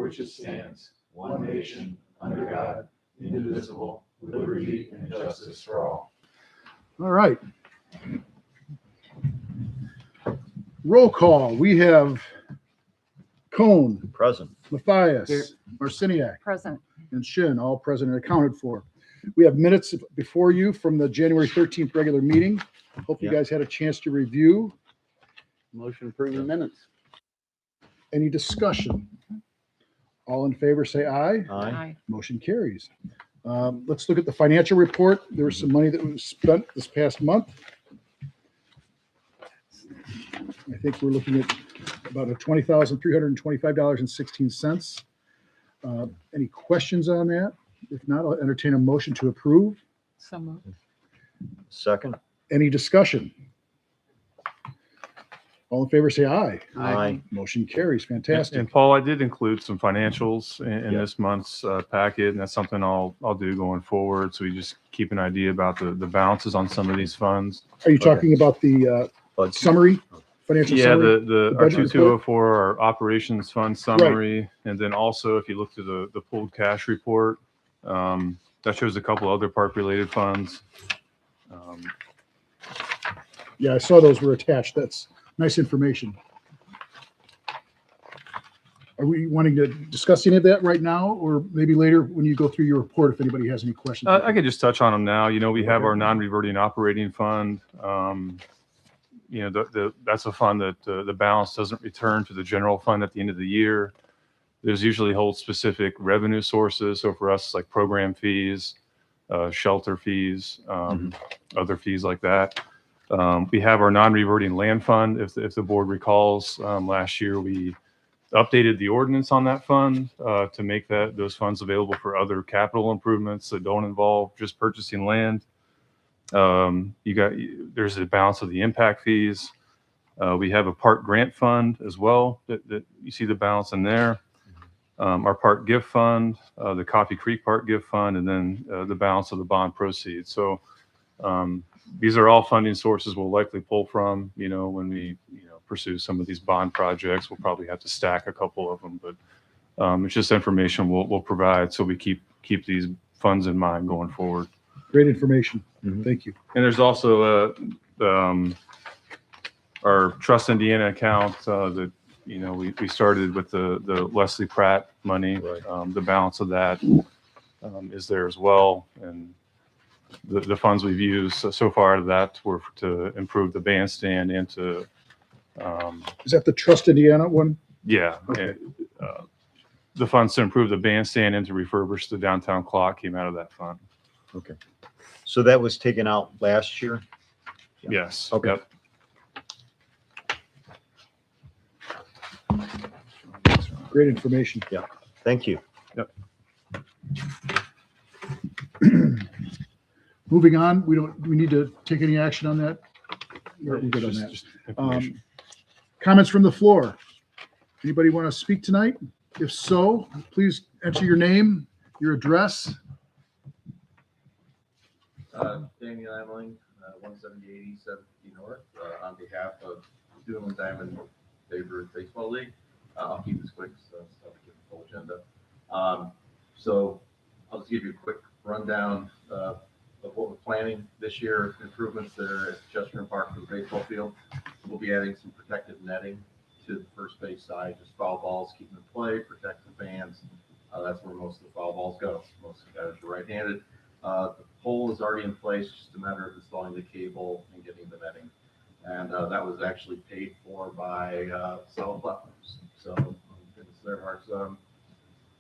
which it stands, one nation, under God, indivisible, with liberty and justice for all. All right. Roll call. We have Cone, Present. Matthias, Marciniak, Present. and Shin, all present and accounted for. We have minutes before you from the January 13th regular meeting. Hope you guys had a chance to review. Motion approving minutes. Any discussion? All in favor, say aye. Aye. Motion carries. Let's look at the financial report. There was some money that was spent this past month. I think we're looking at about $20,325.16. Any questions on that? If not, I'll entertain a motion to approve. So moved. Second. Any discussion? All in favor, say aye. Aye. Motion carries. Fantastic. And Paul, I did include some financials in Yeah. this month's packet, and that's something I'll do going forward. So we just keep an idea about the balances on some of these funds. Are you talking about the But summary, financial Yeah, summary? the budget report? R2204, our operations fund summary, and then also if you look to the pooled cash report, that shows a couple other park-related funds. Yeah, I saw those were attached. That's nice information. Are we wanting to discuss any of that right now, or maybe later when you go through your report, if anybody has any questions? I could just touch on them now. You know, we have our non-reverting operating fund. You know, that's a fund that the balance doesn't return to the general fund at the end of the year. There's usually hold specific revenue sources. So for us, like program fees, shelter fees, other fees like that. We have our non-reverting land fund. If the board recalls, last year we updated the ordinance on that fund to make those funds available for other capital improvements that don't involve just purchasing land. There's a balance of the impact fees. We have a park grant fund as well that you see the balance in there. Our park gift fund, the Coffee Creek Park gift fund, and then the balance of the bond proceeds. So these are all funding sources we'll likely pull from, you know, when we, pursue some of these bond projects. We'll probably have to stack a couple of them, but it's just information we'll provide. So we keep these funds in mind going forward. Great information. Mhm. Thank you. And there's also our Trust Indiana account that, we started with the Leslie Pratt money. Right. The balance of that is there as well. And the funds we've used so far of that were to improve the bandstand and to, Is that the Trust Indiana one? yeah. Okay. And, the funds to improve the bandstand and to refurbish the downtown clock came out of that fund. Okay. So that was taken out last year? Yeah. Yes. Okay. Yep. Great information. Thank you. Moving on, we need to take any action on that? We're good on that. Just information. Comments from the floor. Anybody want to speak tonight? If so, please enter your name, your address. Daniel Ameling, 17080 750 North, on behalf of Newland Diamond Favorite Baseball League. I'll keep this quick, so I'll give the full agenda. So I'll just give you a quick rundown of what we're planning this year. Improvements there at Chesterton Park for the baseball field. We'll be adding some protective netting to the first base side, just foul balls, keep them in play, protect the fans. That's where most of the foul balls go. Most of the guys are right-handed. The pole is already in place, just a matter of installing the cable and getting the netting. And that was actually paid for by solid platforms. So goodness their hearts.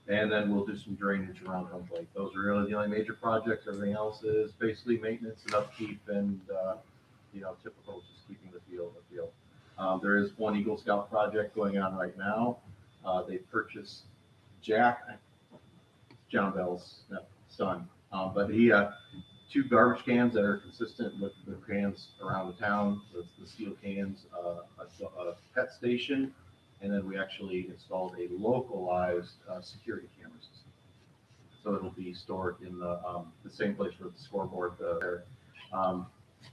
And then we'll do some drainage around home plate. Those are really the only major projects. Everything else is basically maintenance and upkeep and, typical just keeping the field. There is one Eagle Scout project going on right now. They purchased John Bell's son. But he, 2 garbage cans that are consistent with the cans around the town, the steel cans, a pet station, and then we actually installed a localized security camera system. So it'll be stored in the same place where the scoreboard there.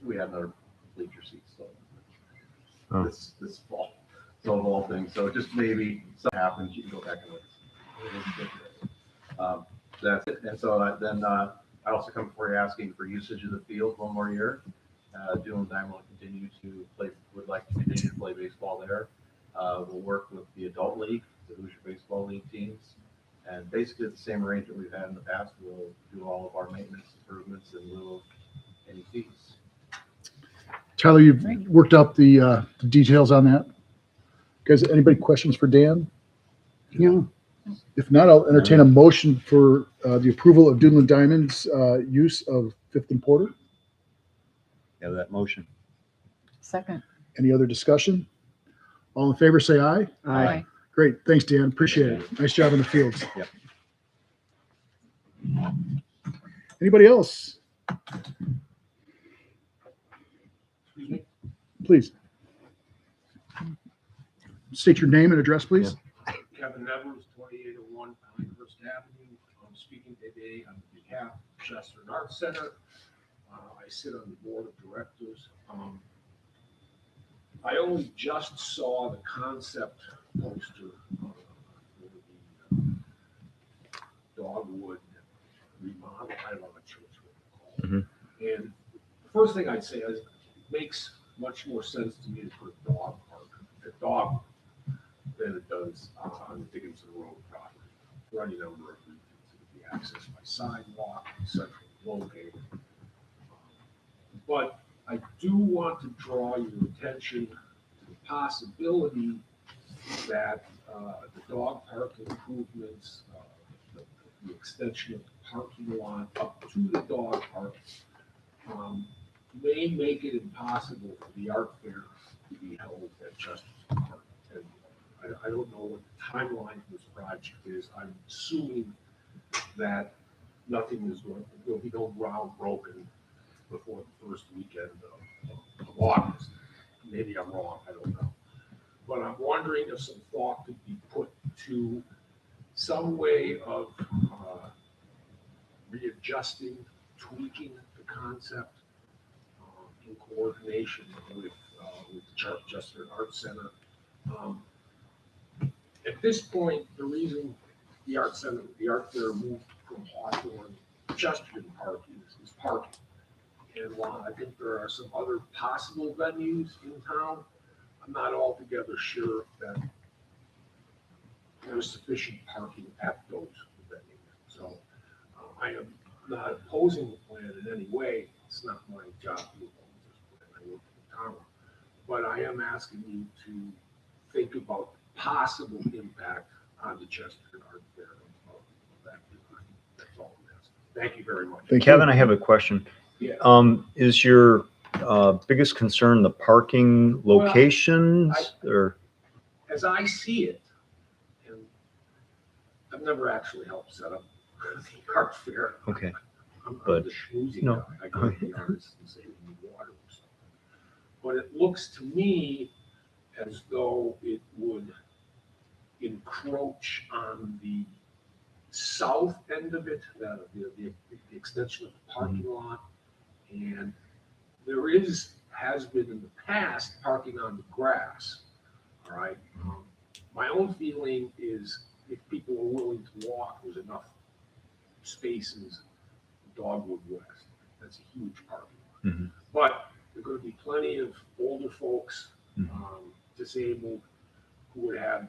We had another bleacher seat still this fall. So of all things, so just maybe something happens, you can go back and look. And so I also come before you asking for usage of the field one more year. Doolin and Diamond will continue to play, would like to continue to play baseball there. We'll work with the adult league, the Hoosier Baseball League teams, and basically the same arrangement we've had in the past. We'll do all of our maintenance improvements in lieu of any fees. Tyler, you've worked out the details on that. Guys, anybody questions for Dan? No. If not, I'll entertain a motion for the approval of Doodle and Diamond's use of Fifth and Porter. Have that motion. Second. Any other discussion? All in favor, say aye. Aye. Great. Thanks, Dan. Appreciate it. Nice job in the fields. Yep. Anybody else? Please. State your name and address, please. Kevin Nevers, 2801 Pinehurst Avenue. I'm speaking today on behalf of Chesterton Arts Center. I sit on the board of directors. I only just saw the concept poster for the Dogwood remodel. I don't know what church it's called. And the first thing I'd say is it makes much more sense to me to put a dog park at Dogwood than it does on the Dickinson Road property. For any number of reasons, it would be accessed by sidewalk, centrally located. But I do want to draw your attention to the possibility that the dog park improvements, the extension of the parking lot up to the dog park, may make it impossible for the art fair to be held at Chesterton Park. And I don't know what the timeline of this project is. I'm assuming that nothing is going, there'll be no ground broken before the first weekend of August. Maybe I'm wrong, I don't know. But I'm wondering if some thought could be put to some way of readjusting, tweaking the concept in coordination with the Chesterton Arts Center. At this point, the reason the art center, the art fair moved from Hawthorne to Chesterton Park is parking. And while I think there are some other possible venues in town, I'm not altogether sure that there's sufficient parking at those venues. So I am not opposing the plan in any way. It's not my job to oppose this plan. I work for the town. But I am asking you to think about possible impact on the Chesterton Art Fair of that design. That's all I'm asking. Thank you very much. Thank you. Kevin, I have a question. Yeah. Is your biggest concern the parking locations or? As I see it, and I've never actually helped set up the art fair. Okay. I'm But- the schmoozing no. guy. I go to the artists and say, we need water or something. But it looks to me as though it would encroach on the south end of it, that the extension of the parking lot. And there has been in the past parking on the grass, all right? My own feeling is if people are willing to walk, there's enough spaces, Dogwood West. That's a huge parking lot. But there are going to be plenty of older folks, disabled, who would have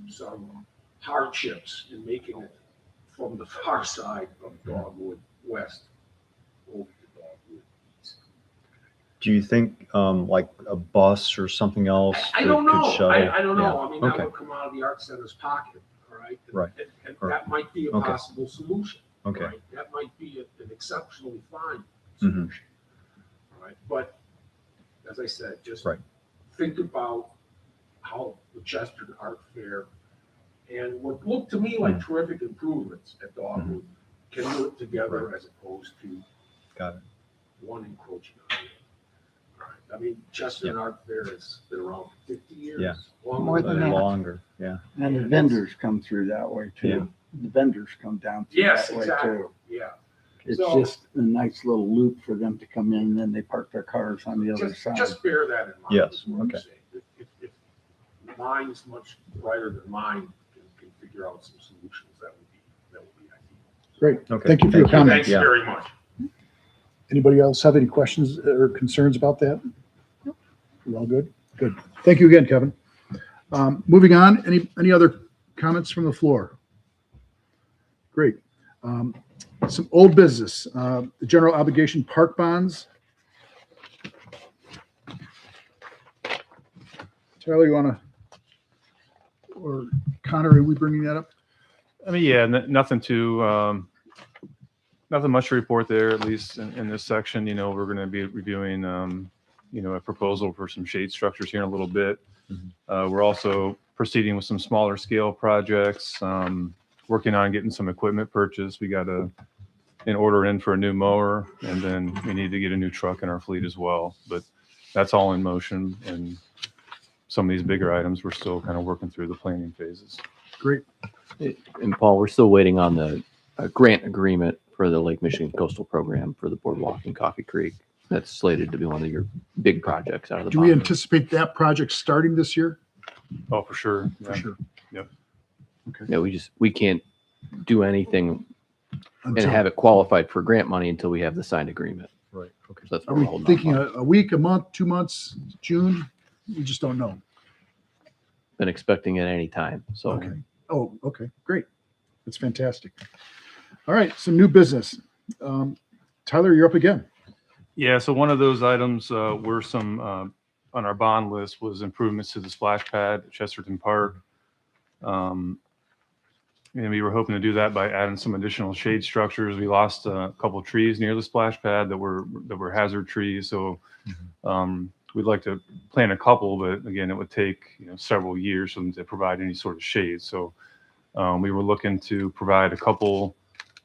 some hardships in making it from the far side of Dogwood West over to Dogwood East. Do you think like a bus or something else? I that don't could know. shuttle? I don't know. Yeah. I mean, that Okay. would come out of the art center's pocket, all right? Right. And Right. that might be a Okay. possible solution. Okay. Right? That might be an exceptionally fine Mhm. solution. All right. But as I said, just Right. think about how the Chesterton Art Fair and what looked to me like terrific improvements at Dogwood can work together as opposed to Got it. one encroaching on the other. All right. I mean, Chesterton Art Fair has been around for 50 years. Yeah. Longer More than that. Longer, yeah. And the vendors come through that way Yeah. too. The vendors come down through Yes, that way exactly. too. Yeah. It's So- just a nice little loop for them to come in and then they park their cars on the other Just, side. just bear that in mind. Yes, is what I'm okay. saying. If mine's much brighter than mine can figure out some solutions, that would be ideal. Great. Okay. Thank you for your Thank you. comments. Thanks Yeah. very much. Anybody else have any questions or concerns about that? We're all good? Good. Thank you again, Kevin. Moving on, any other comments from the floor? Great. Some old business, the general obligation park bonds. Tyler, you want to, or Connor, are we bringing that up? I mean, yeah, nothing too, nothing much to report there, at least in this section. You know, we're going to be reviewing, you know, a proposal for some shade structures here in a little bit. We're also proceeding with some smaller scale projects, working on getting some equipment purchased. We got an order in for a new mower, and then we need to get a new truck in our fleet as well. But that's all in motion, and some of these bigger items, we're still kind of working through the planning phases. Great. And Paul, we're still waiting on the grant agreement for the Lake Michigan Coastal Program for the boardwalk in Coffee Creek. That's slated to be one of your big projects out of the Do we bond. anticipate that project starting this year? Oh, for sure. For sure. No, we can't do anything and Until- have it qualified for grant money until we have the signed agreement. Right. Okay. So that's Are what we're we holding thinking off on. a week, a month, 2 months, June? We just don't know. Been expecting it any time. So Okay. Oh, okay, great. That's fantastic. All right, some new business. Tyler, you're up again. Yeah, so one of those items were some, on our bond list was improvements to the splash pad at Chesterton Park. And we were hoping to do that by adding some additional shade structures. We lost a couple trees near the splash pad that were hazard trees. So we'd like to plant a couple, but again, it would take several years for them to provide any sort of shade. So we were looking to provide a couple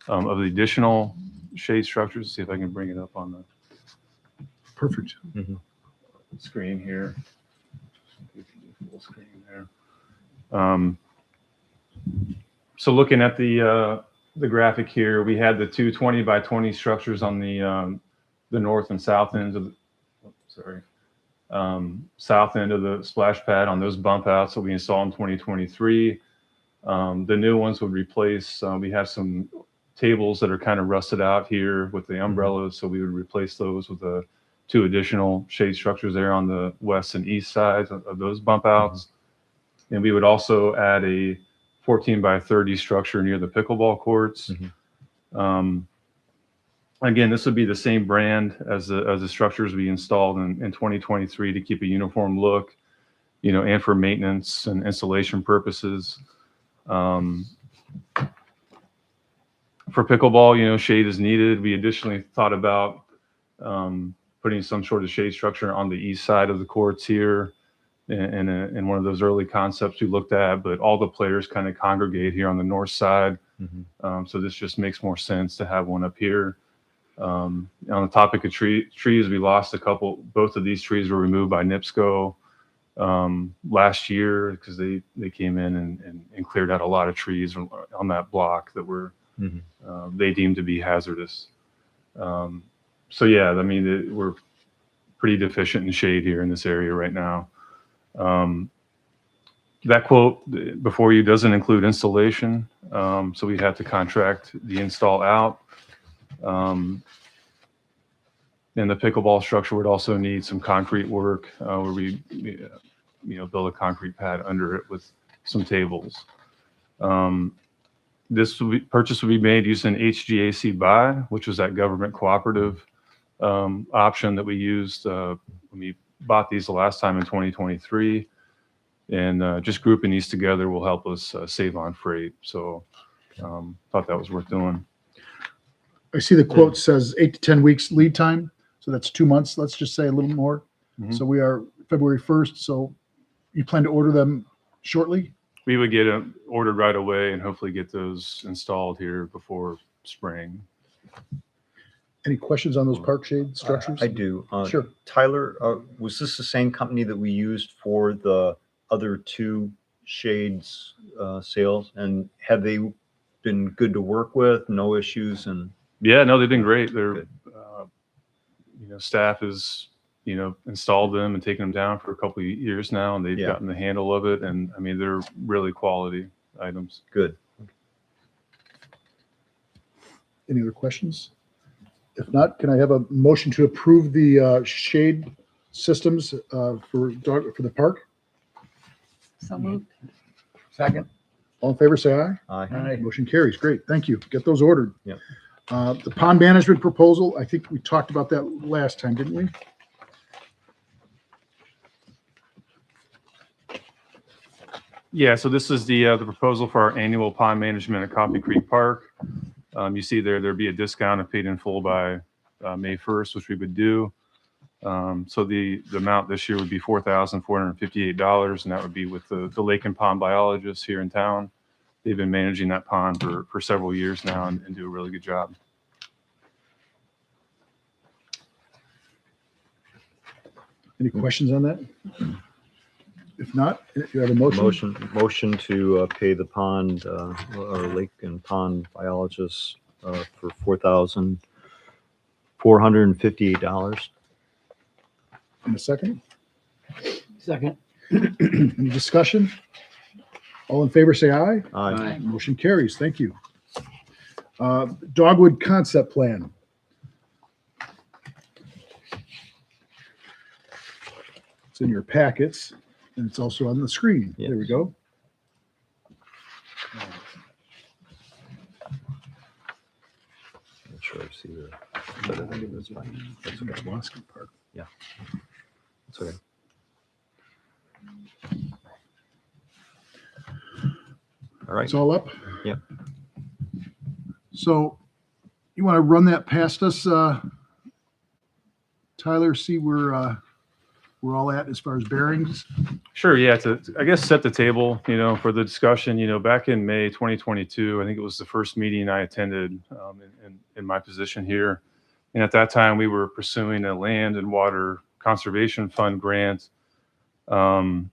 of the additional shade structures. See if I can bring it up on the Perfect. screen here. Full screen there. So looking at the graphic here, we had the two 20 by 20 structures on the north and south ends of south end of the splash pad on those bump outs that we installed in 2023. The new ones would replace. We have some tables that are kind of rusted out here with the umbrellas, so we would replace those with the two additional shade structures there on the west and east sides of those bump outs. And we would also add a 14 by 30 structure near the pickleball courts. Again, this would be the same brand as the structures we installed in 2023 to keep a uniform look, and for maintenance and installation purposes. For pickleball, shade is needed. We additionally thought about putting some sort of shade structure on the east side of the courts here in one of those early concepts we looked at, but all the players kind of congregate here on the north side. So this just makes more sense to have one up here. On the topic of trees, we lost a couple. Both of these trees were removed by NIPSCO last year because they came in and cleared out a lot of trees on that block that were they deemed to be hazardous. So yeah, I mean, we're pretty deficient in shade here in this area right now. That quote before you doesn't include installation, so we'd have to contract the install out. And the pickleball structure would also need some concrete work where we build a concrete pad under it with some tables. This purchase would be made using HGAC buy, which was that government cooperative option that we used when we bought these the last time in 2023. And just grouping these together will help us save on freight. So thought that was worth doing. I see the quote says 8 to 10 weeks lead time. So that's 2 months. Let's just say a little more. So we are February 1st. So you plan to order them shortly? We would get them ordered right away and hopefully get those installed here before spring. Any questions on those park shade structures? I do. Sure. Tyler, was this the same company that we used for the other two shades sales? And have they been good to work with? No issues? And Yeah, no, they've been great. They're, Good. Staff has, installed them and taken them down for a couple of years now, and they've Yeah. gotten the handle of it. And I mean, they're really quality items. good. Any other questions? If not, can I have a motion to approve the shade systems for the park? So moved. Second. All in favor, say aye. Aye. Motion carries. Great. Thank you. Get those ordered. Yep. The pond management proposal, I think we talked about that last time, didn't we? Yeah, so this is the proposal for our annual pond management at Coffee Creek Park. You see there'd be a discount if paid in full by May 1st, which we would do. So the amount this year would be $4,458, and that would be with the lake and pond biologists here in town. They've been managing that pond for several years now and do a really good job. Any questions on that? If not, you have a motion? Motion to pay the pond, or lake and pond biologists for $4,458. In a second. Second. Any discussion? All in favor, say aye. Aye. Motion carries. Thank you. Dogwood concept plan. It's in your packets, and it's also on the screen. Yes. There we go. Not sure I see the. That's okay. Wascom Park. It's okay. All right. It's all up? Yep. So you want to run that past us, Tyler, see where we're all at as far as bearings? Sure, yeah, to I guess set the table, for the discussion, back in May 2022, I think it was the first meeting I attended in my position here. And at that time, we were pursuing a land and water conservation fund grant for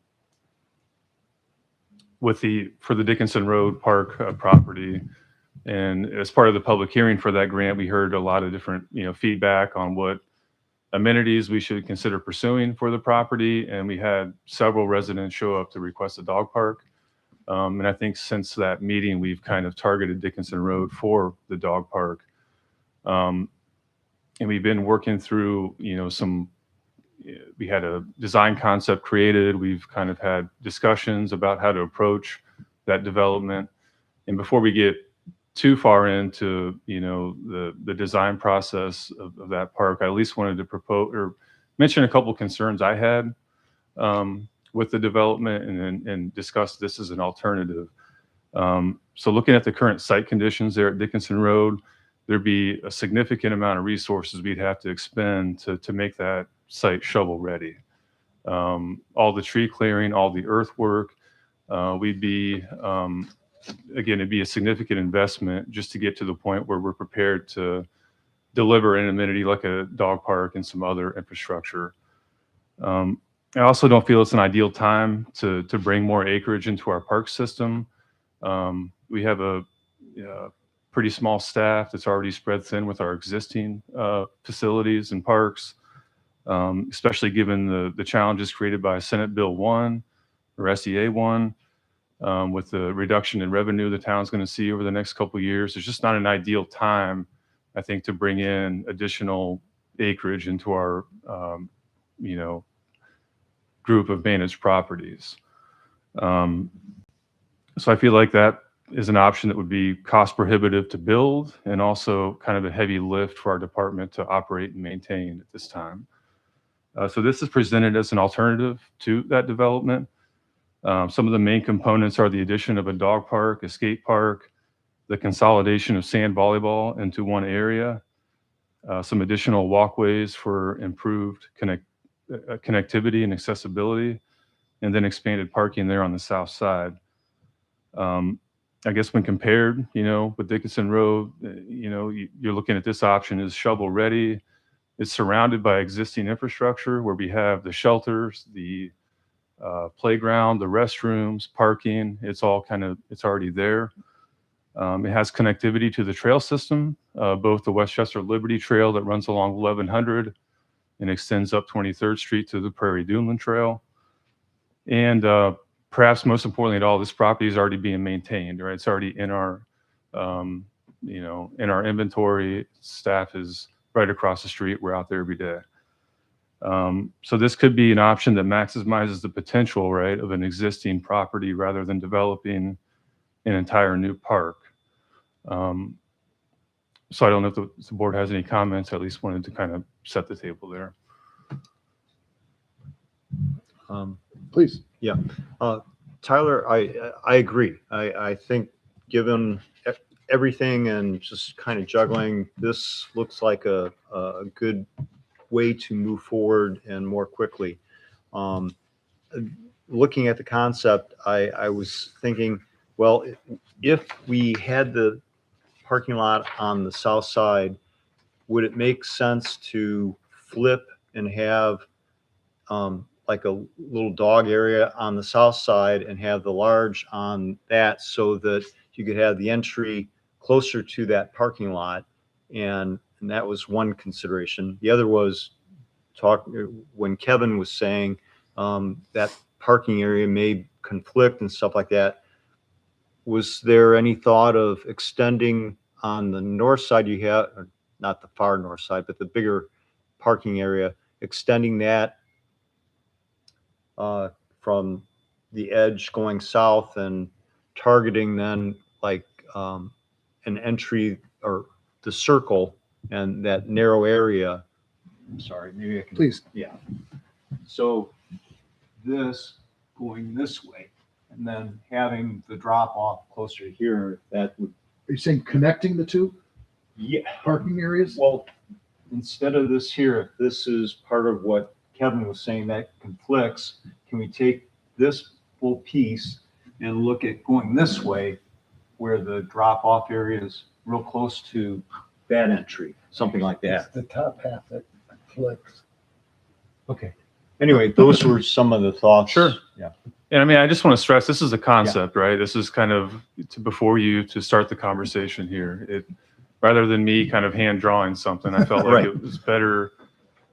the Dickinson Road Park property. And as part of the public hearing for that grant, we heard a lot of different, feedback on what amenities we should consider pursuing for the property. And we had several residents show up to request a dog park. And I think since that meeting, we've kind of targeted Dickinson Road for the dog park. And we've been working through, we had a design concept created. We've kind of had discussions about how to approach that development. And before we get too far into, the design process of that park, I at least wanted to propose or mention a couple concerns I had with the development and discuss this as an alternative. So looking at the current site conditions there at Dickinson Road, there'd be a significant amount of resources we'd have to expend to make that site shovel ready. All the tree clearing, all the earthwork, we'd be, again, it'd be a significant investment just to get to the point where we're prepared to deliver an amenity like a dog park and some other infrastructure. I also don't feel it's an ideal time to bring more acreage into our park system. We have a pretty small staff that's already spread thin with our existing facilities and parks, especially given the challenges created by Senate Bill 1 or SEA 1. With the reduction in revenue the town's going to see over the next couple of years, it's just not an ideal time, I think, to bring in additional acreage into our, group of managed properties. So I feel like that is an option that would be cost prohibitive to build and also kind of a heavy lift for our department to operate and maintain at this time. So this is presented as an alternative to that development. Some of the main components are the addition of a dog park, a skate park, the consolidation of sand volleyball into one area, some additional walkways for improved connectivity and accessibility, and then expanded parking there on the south side. I guess when compared, with Dickinson Road, you're looking at this option is shovel ready. It's surrounded by existing infrastructure where we have the shelters, the playground, the restrooms, parking. It's already there. It has connectivity to the trail system, both the Westchester Liberty Trail that runs along 1100 and extends up 23rd Street to the Prairie Duneland Trail. And perhaps most importantly at all, this property is already being maintained, right? It's already in our in our inventory, staff is right across the street. We're out there every day. So this could be an option that maximizes the potential, right, of an existing property rather than developing an entire new park. So I don't know if the board has any comments. I at least wanted to kind of set the table there. Please. Tyler, I agree. I think given everything and just kind of juggling, this looks like a good way to move forward and more quickly. Looking at the concept, I was thinking, well, if we had the parking lot on the south side, would it make sense to flip and have like a little dog area on the south side and have the large on that, so that you could have the entry closer to that parking lot? And that was one consideration. The other was when Kevin was saying that parking area may conflict and stuff like that. Was there any thought of extending on the north side? You have, or not the far north side, but the bigger parking area, extending that from the edge going south and targeting then like an entry or the circle and that narrow area. I'm sorry, maybe I can. Please. Yeah. So this going this way and then having the drop off closer here, that would. Are you saying connecting the two Yeah. parking areas? Well, instead of this here, if this is part of what Kevin was saying that conflicts, can we take this full piece and look at going this way where the drop off area is real close to that entry, something like that? The top half that flips. Okay. Anyway, those were some of the thoughts. Sure. Yeah. And I mean, I just want to stress, this is a concept, right? This is kind of before you to start the conversation here. Rather than me kind of hand drawing something, I felt like Right. it was better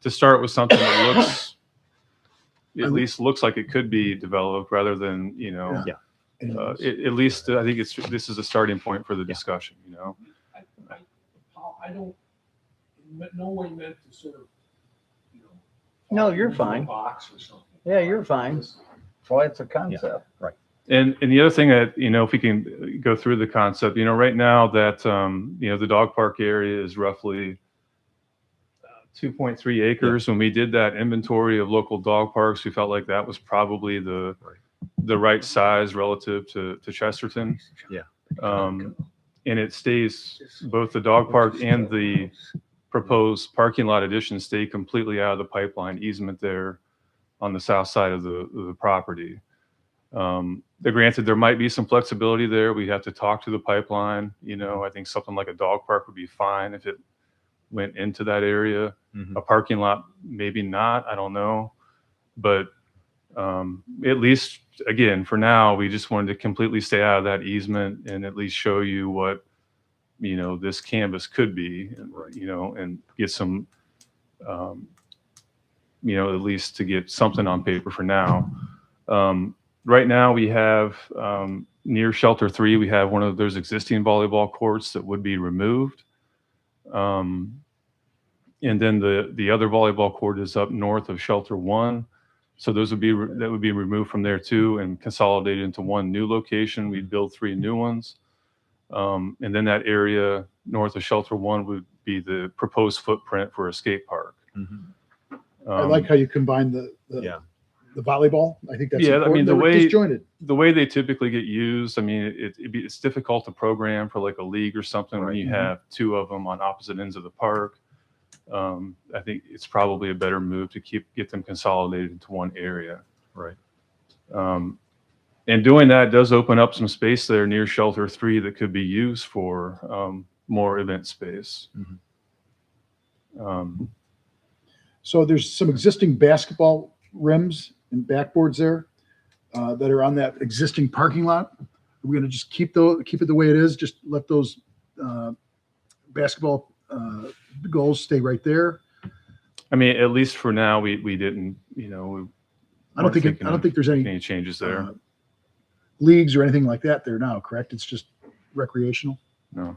to start with something that at least looks like it could be developed, rather than, Yeah. at least I think this is a starting point for the discussion, I don't, no way meant to sort of, No, you're fine. box or something. Yeah, you're fine. That's why it's a concept. And the other thing that, if we can go through the concept, right now that, the dog park area is roughly 2.3 acres. When we did that inventory of local dog parks, we felt like that was probably the right size relative to Chesterton. Yeah. And it stays, both the dog park and the proposed parking lot addition stay completely out of the pipeline easement there on the south side of the property. Granted, there might be some flexibility there. We have to talk to the pipeline. I think something like a dog park would be fine if it went into that area. Mhm. A parking lot, maybe not. I don't know. But at least, again, for now, we just wanted to completely stay out of that easement and at least show you what, this canvas could be, and get some, at least to get something on paper for now. Right now we have, near Shelter 3, we have one of those existing volleyball courts that would be removed. And then the other volleyball court is up north of Shelter 1. So that would be removed from there too and consolidated into one new location. We'd build 3 new ones. And then that area north of Shelter 1 would be the proposed footprint for a skate park. I like how you combine the volleyball. I think that's important. I mean, They were disjointed. the way they typically get used, I mean, it's difficult to program for like a league or something when you have 2 of them on opposite ends of the park. I think it's probably a better move to get them consolidated into one area. Right. And doing that does open up some space there near Shelter 3 that could be used for more event space. So there's some existing basketball rims and backboards there that are on that existing parking lot. We're going to just keep it the way it is. Just let those basketball goals stay right there. I mean, at least for now, we didn't, I don't think there's any changes there. Leagues or anything like that there now, correct? It's just recreational. No.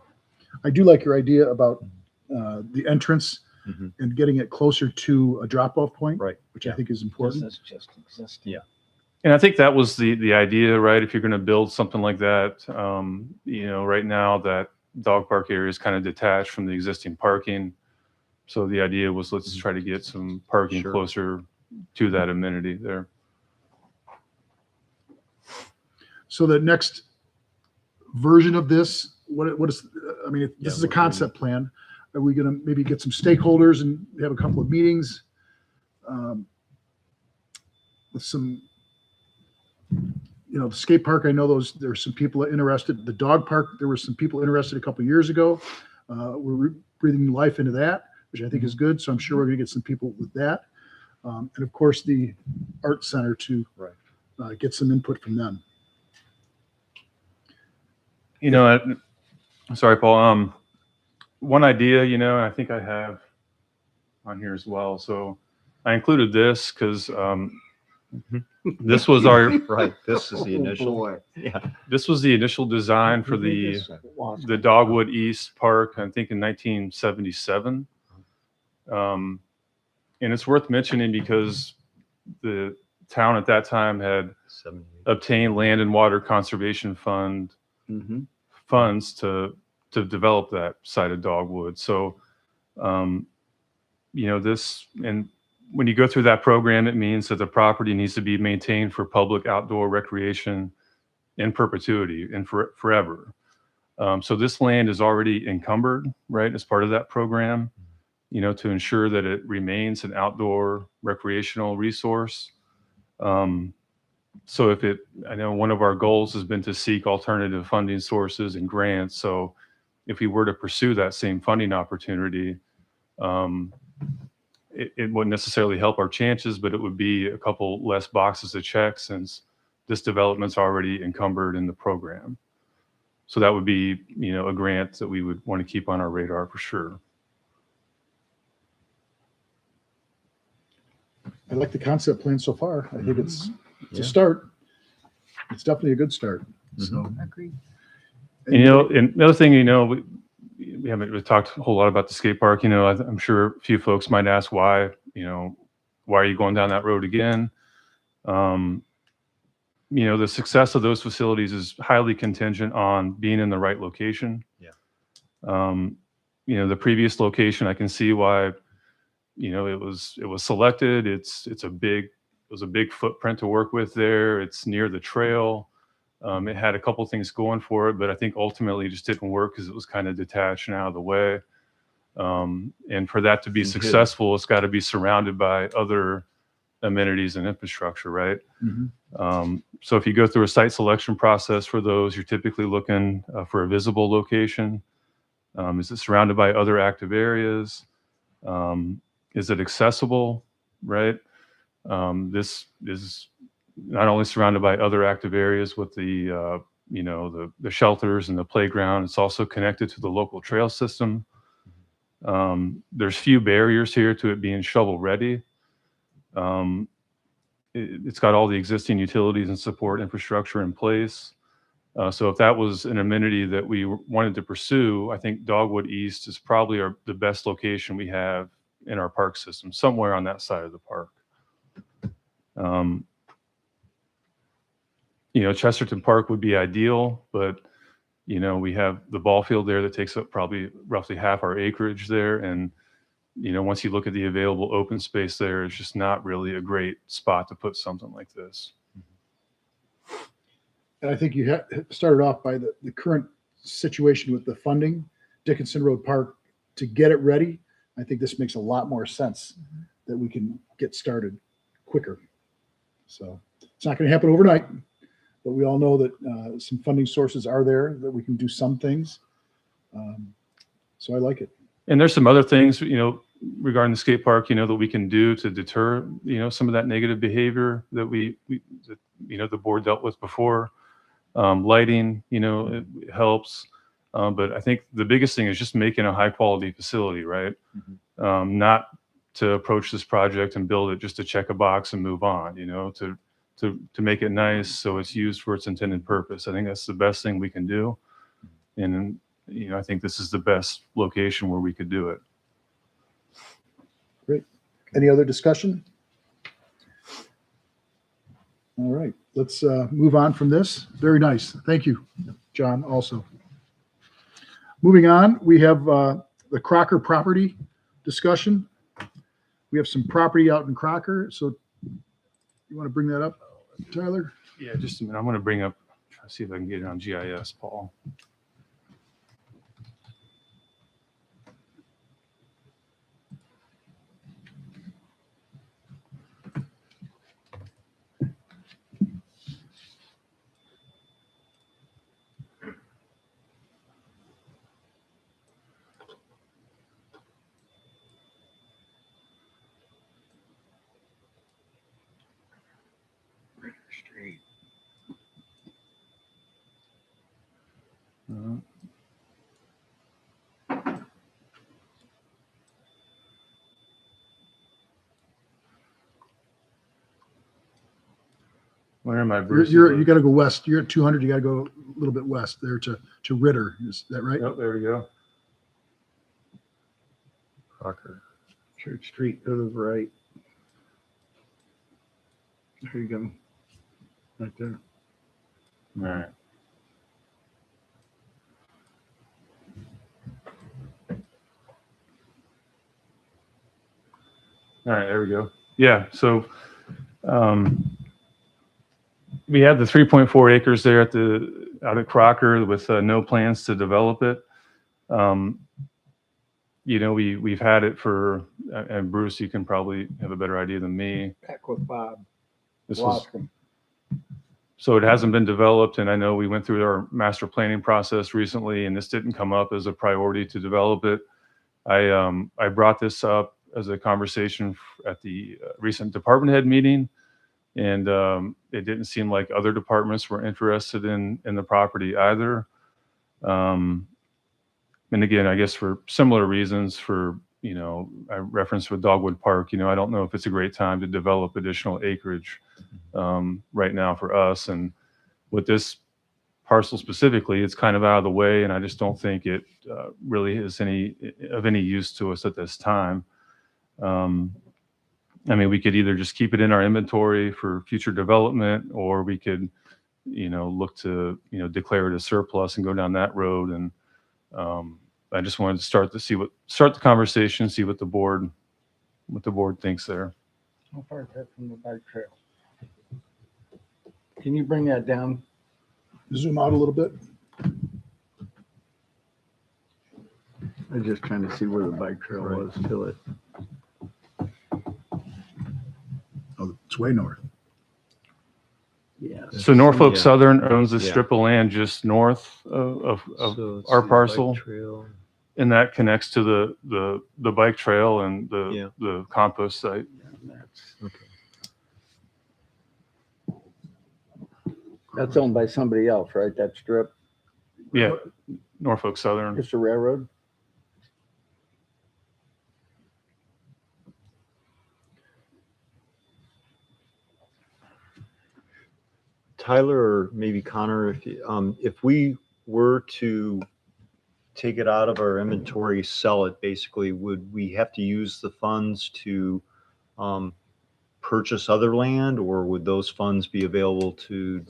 I do like your idea about the entrance Mhm. and getting it closer to a drop-off point, Right. which I think is important. Business just existing. Yeah. And I think that was the idea, right? If you're going to build something like that, right now that dog park area is kind of detached from the existing parking. So the idea was let's try to get some parking Sure. closer to that amenity there. So the next version of this, what is, I mean, if this Yeah, is a what- concept plan. Are we going to maybe get some stakeholders and have a couple of meetings? With some, the skate park, I know there's some people interested. The dog park, there were some people interested a couple of years ago. We're breathing life into that, which I think is good. So I'm sure we're going to get some people with that. And of course, the art center to Right. get some input from them. Sorry, Paul. One idea, and I think I have on here as well. So I included this because this was our Right. This is the initial. Boy. Yeah. this was the initial design for the Dogwood East Park, I think in 1977. And it's worth mentioning because the town at that time had 78. obtained Land and Water Conservation Fund Mm-hmm. funds to develop that site of Dogwood. So, this, and when you go through that program, it means that the property needs to be maintained for public outdoor recreation in perpetuity and forever. So this land is already encumbered, right, as part of that program, to ensure that it remains an outdoor recreational resource. So I know one of our goals has been to seek alternative funding sources and grants. So if we were to pursue that same funding opportunity, it wouldn't necessarily help our chances, but it would be a couple less boxes to check since this development's already encumbered in the program. So that would be, a grant that we would want to keep on our radar for sure. I like the concept plan so far. I think it's a Yeah. start. It's definitely a good start. So, Agreed. And another thing, we haven't really talked a whole lot about the skate park. I'm sure a few folks might ask why are you going down that road again? The success of those facilities is highly contingent on being in the right location. Yeah. The previous location, I can see why, it was selected. It was a big footprint to work with there. It's near the trail. It had a couple things going for it, but I think ultimately it just didn't work because it was kind of detached and out of the way. And for that to be And hidden. successful, it's got to be surrounded by other amenities and infrastructure, right? mhm. So if you go through a site selection process for those, you're typically looking for a visible location. Is it surrounded by other active areas? Is it accessible, right? This is not only surrounded by other active areas with the shelters and the playground, it's also connected to the local trail system. There's few barriers here to it being shovel ready. It's got all the existing utilities and support infrastructure in place. So if that was an amenity that we wanted to pursue, I think Dogwood East is probably the best location we have in our park system, somewhere on that side of the park. Chesterton Park would be ideal, but we have the ball field there that takes up probably roughly half our acreage there. And, once you look at the available open space there, it's just not really a great spot to put something like this. And I think you started off by the current situation with the funding, Dickinson Road Park, to get it ready. I think this makes a lot more sense that we can get started quicker. So it's not going to happen overnight, but we all know that some funding sources are there that we can do some things. So I like it. And there's some other things, regarding the skate park, that we can do to deter, some of that negative behavior that the board dealt with before. Lighting, it helps. But I think the biggest thing is just making a high quality facility, right? Not to approach this project and build it just to check a box and move on, to make it nice so it's used for its intended purpose. I think that's the best thing we can do. And I think this is the best location where we could do it. Any other discussion? All right, let's move on from this. Very nice. Thank you, John, also. Moving on, we have the Crocker property discussion. We have some property out in Crocker, so you want to bring that up, Tyler? Yeah, just a minute. I'm going to bring up, try to see if I can get it on GIS, Paul. Where am I, Bruce? You got to go west. You're at 200. You got to go a little bit west there to Ritter. Is that right? Oh, there we go. Crocker. Church Street to the right. There you go. Right there. All right. All right, there we go. Yeah, so we have the 3.4 acres there out at Crocker with no plans to develop it. We've had it for, and Bruce, you can probably have a better idea than me. Back with Bob. So it hasn't been developed, and I know we went through our master planning process recently, and this didn't come up as a priority to develop it. I brought this up as a conversation at the recent department head meeting, and it didn't seem like other departments were interested in the property either. And again, I guess for similar reasons, I referenced with Dogwood Park, I don't know if it's a great time to develop additional acreage right now for us. And with this parcel specifically, it's kind of out of the way, and I just don't think it really is any use to us at this time. We could either just keep it in our inventory for future development, or we could, look to, declare it a surplus and go down that road. And I just wanted to start the conversation, see what the board thinks there. How far is that from the bike trail? Can you bring that down? Zoom out a little bit. I'm just trying to see where the bike trail was till it. Oh, it's way north. Yeah. So Norfolk Yeah. Southern owns a Yeah. strip of land just north of So let's our see, parcel. bike trail. and that connects to the bike trail and the compost site. Okay. That's owned by somebody else, right? That strip? Yeah, Norfolk Southern. It's a railroad? Tyler, or maybe Connor, if we were to take it out of our inventory, sell it, basically, would we have to use the funds to purchase other land, or would those funds be available to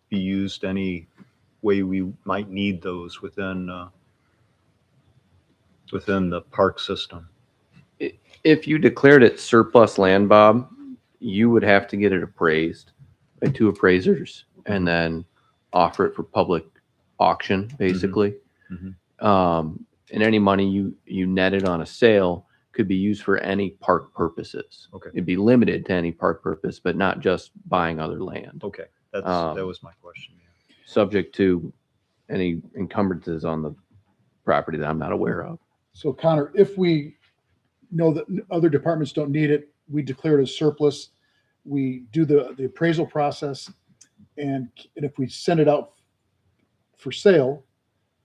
be used any way we might need those within the park system? If you declared it surplus land, Bob, you would have to get it appraised by two appraisers and then offer it for public auction, basically. Mhm. And any money you netted on a sale could be used for any park purposes. Okay. It'd be limited to any park purpose, but not just buying other land. Okay, that was my question. Yeah. Subject to any encumbrances on the property that I'm not aware of. So Connor, if we know that other departments don't need it, we declare it as surplus, we do the appraisal process, and if we send it out for sale,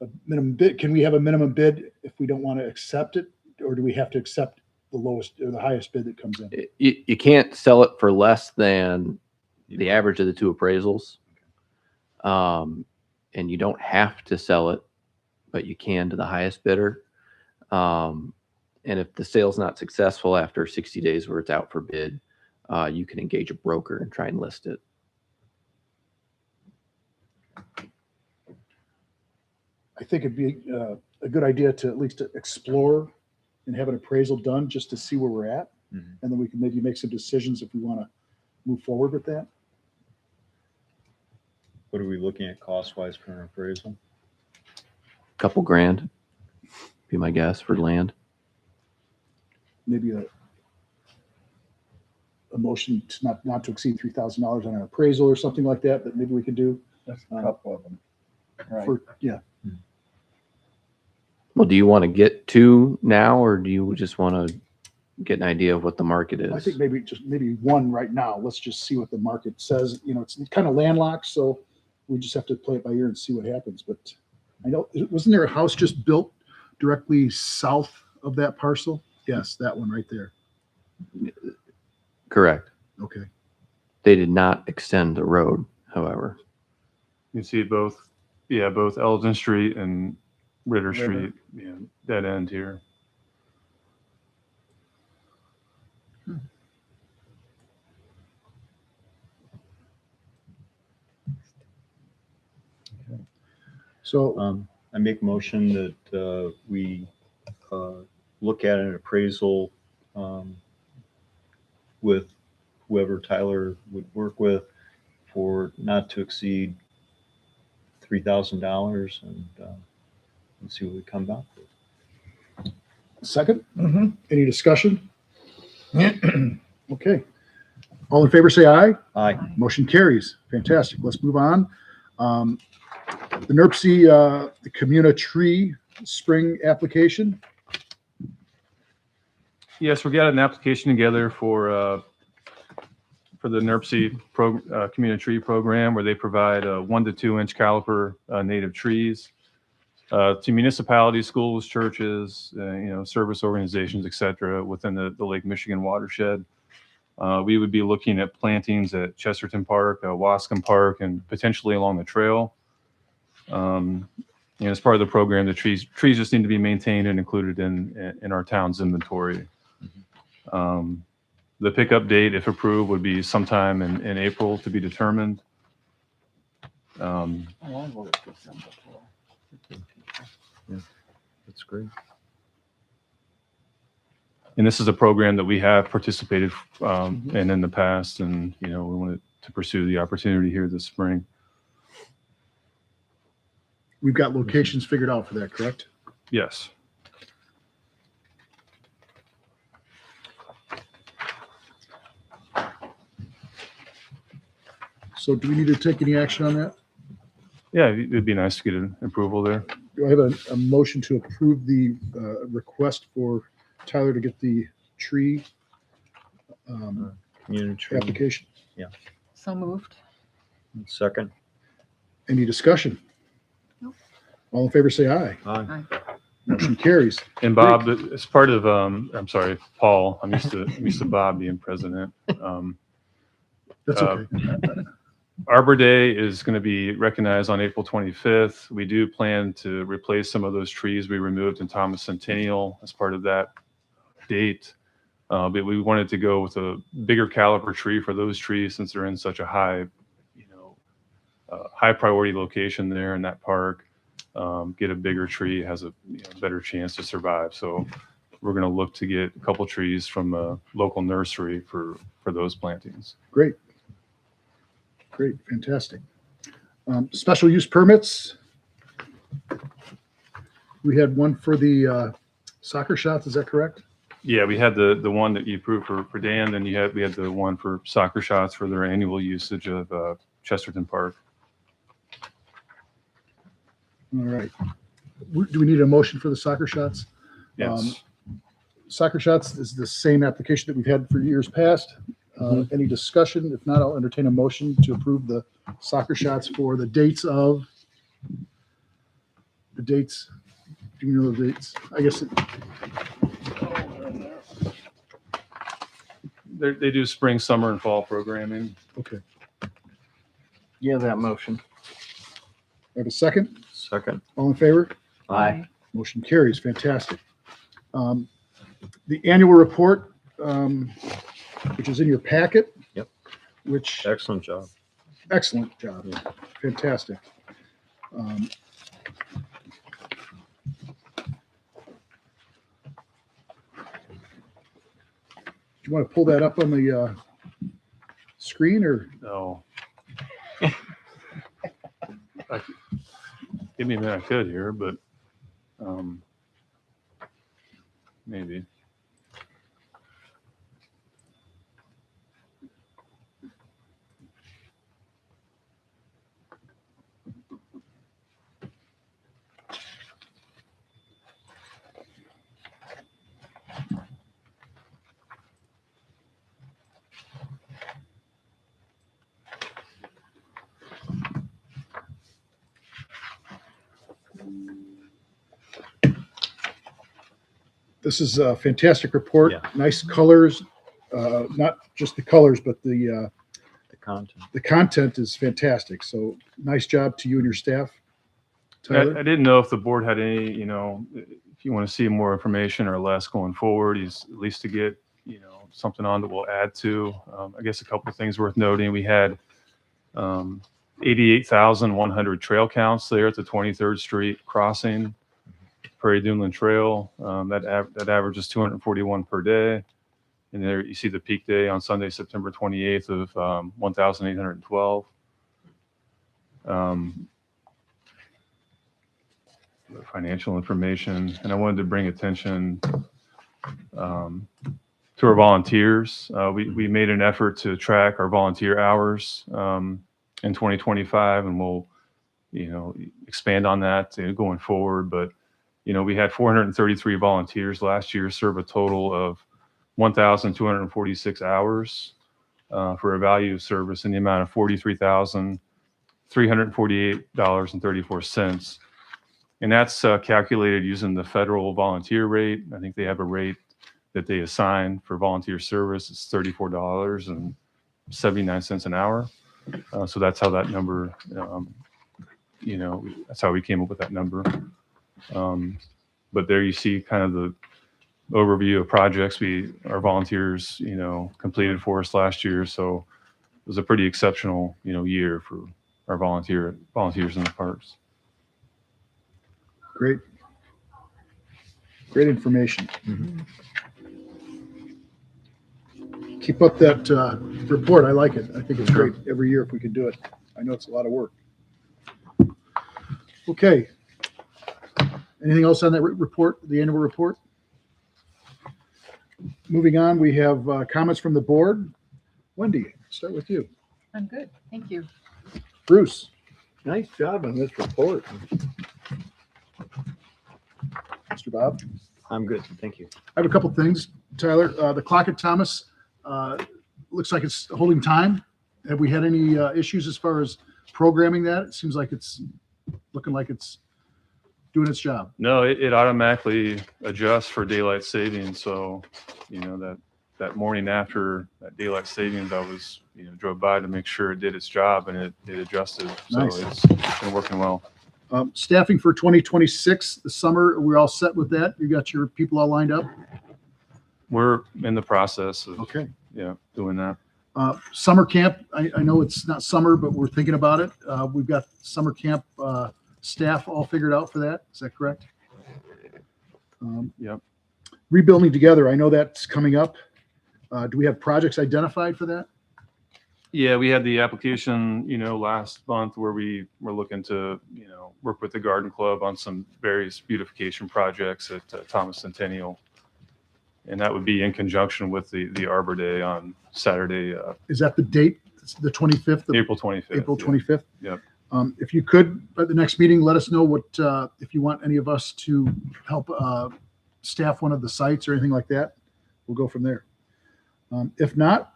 a minimum bid, can we have a minimum bid if we don't want to accept it? Or do we have to accept the lowest or the highest bid that comes in? You can't sell it for less than the average of the two appraisals. And you don't have to sell it but you can to the highest bidder. And if the sale's not successful after 60 days where it's out for bid, you can engage a broker and try and list it. I think it'd be a good idea to at least explore and have an appraisal done just to see where we're at. Mhm. And then we can maybe make some decisions if we want to move forward with that. What are we looking at cost-wise for an appraisal? Couple grand, be my guess, for land. Maybe a motion to not to exceed $3,000 on an appraisal or something like that, that maybe we could do. That's a couple of them. Right. For, yeah, Well, do you want to get two now, or do you just want to get an idea of what the market is? I think maybe one right now. Let's just see what the market says. You know, it's kind of landlocked, so we just have to play it by ear and see what happens. But I know, wasn't there a house just built directly south of that parcel? Yes, that one right there. Correct. Okay. They did not extend the road, however. You can see both Eldon Street and Ritter Street, dead end here. So I make a motion that we look at an appraisal with whoever Tyler would work with for not to exceed $3,000 and see what we come back with. second, any discussion? Okay. All in favor, say aye. Aye. Motion carries. Fantastic. Let's move on. The NERC, the Comuna Tree Spring application. Yes, we got an application together for the NERC community tree program, where they provide 1 to 2 inch caliper native trees to municipalities, schools, churches, service organizations, et cetera, within the Lake Michigan watershed. We would be looking at plantings at Chesterton Park, Wascom Park, and potentially along the trail. As part of the program, the trees just need to be maintained and included in our town's inventory. The pickup date, if approved, would be sometime in April, to be determined. That's great. And this is a program that we have participated in the past, and we wanted to pursue the opportunity here this spring. We've got locations figured out for that, correct? Yes. So do we need to take any action on that? Yeah, it'd be nice to get an approval there. Do I have a motion to approve the request for Tyler to get the tree Community tree. application? So moved. Second. Any discussion? Nope. All in favor, say aye. Aye. Motion carries. And Bob, as part of, I'm sorry, Paul, I'm used to Bob being president. That's okay. Arbor Day is going to be recognized on April 25th. We do plan to replace some of those trees we removed in Thomas Centennial as part of that date. But we wanted to go with a bigger caliber tree for those trees, since they're in such a high priority location there in that park. Get a bigger tree, has a better chance to survive. So we're going to look to get a couple trees from a local nursery for those plantings. Great. Great, fantastic. Special use permits. We had one for the soccer shots, is that correct? Yeah, we had the one that you approved for Dan, then we had the one for soccer shots for their annual usage of Chesterton Park. All right. Do we need a motion for the soccer shots? Yes. Soccer shots is the same application that we've had for years past. Any discussion? If not, I'll entertain a motion to approve the soccer shots for the dates. Do you know the dates? I guess They do spring, summer, and fall programming. okay. Yeah, that motion. I have a second. Second. All in favor? Aye. Motion carries. Fantastic. The annual report, which is in your packet. Yep. Which, Excellent job. excellent job. Fantastic. Do you want to pull that up on the screen or? No. Give me a minute, I could here, but maybe. This is a fantastic report. Yeah. Nice colors, not just the colors, but The content. the content is fantastic. So nice job to you and your staff. I Tyler? didn't know if the board had any, if you want to see more information or less going forward, is at least to get, something on that we'll add to. I guess a couple of things worth noting. We had 88,100 trail counts there at the 23rd Street crossing, Prairie Duneland Trail. That averages 241 per day. And there you see the peak day on Sunday, September 28th of 1,812. Financial information, and I wanted to bring attention to our volunteers. We made an effort to track our volunteer hours in 2025, and we'll expand on that going forward. But we had 433 volunteers last year serve a total of 1,246 hours for a value of service in the amount of $43,348.34. And that's calculated using the federal volunteer rate. I think they have a rate that they assign for volunteer service. It's $34.79 an hour. So that's how that number, that's how we came up with that number. But there you see kind of the overview of projects our volunteers, completed for us last year. So it was a pretty exceptional, year for our volunteers in the parks. Great information. Keep up that report. I like it. I think it's great every year if we could do it. I know it's a lot of work. Okay. Anything else on that report, the annual report? Moving on, we have comments from the board. Wendy, start with you. I'm good. Thank you. Bruce. Nice job on this report. Mr. Bob. I'm good. Thank you. I have a couple things, Tyler. The clock at Thomas looks like it's holding time. Have we had any issues as far as programming that? It seems like it's looking like it's doing its job. No, it automatically adjusts for daylight savings. So, that morning after that daylight savings, I was, drove by to make sure it did its job, and it adjusted. So Nice. It's been working well. Staffing for 2026, the summer, we're all set with that? You got your people all lined up? We're in the process of Okay. doing that. Summer camp, I know it's not summer, but we're thinking about it. We've got summer camp staff all figured out for that. Is that correct? Yep. Rebuilding Together, I know that's coming up. Do we have projects identified for that? Yeah, we had the application, last month where we were looking to, work with the Garden Club on some various beautification projects at Thomas Centennial. And that would be in conjunction with the Arbor Day on Saturday, Is that the date? It's the 25th of April 25th. April yeah. 25th? Yep. If you could, at the next meeting, let us know what, if you want any of us to help staff one of the sites or anything like that. We'll go from there. If not,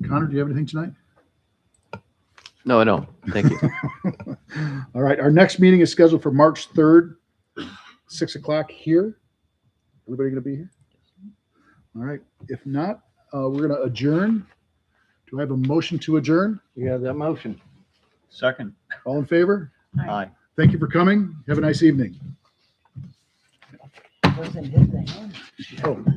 Connor, do you have anything tonight? No, I don't. Thank you. All right, our next meeting is scheduled for March 3rd, 6 o'clock here. Everybody going to be here? All right, if not, we're going to adjourn. Do I have a motion to adjourn? You have that motion. Second. All in favor? Aye. Thank you for coming. Have a nice evening. Wasn't his name. Oh,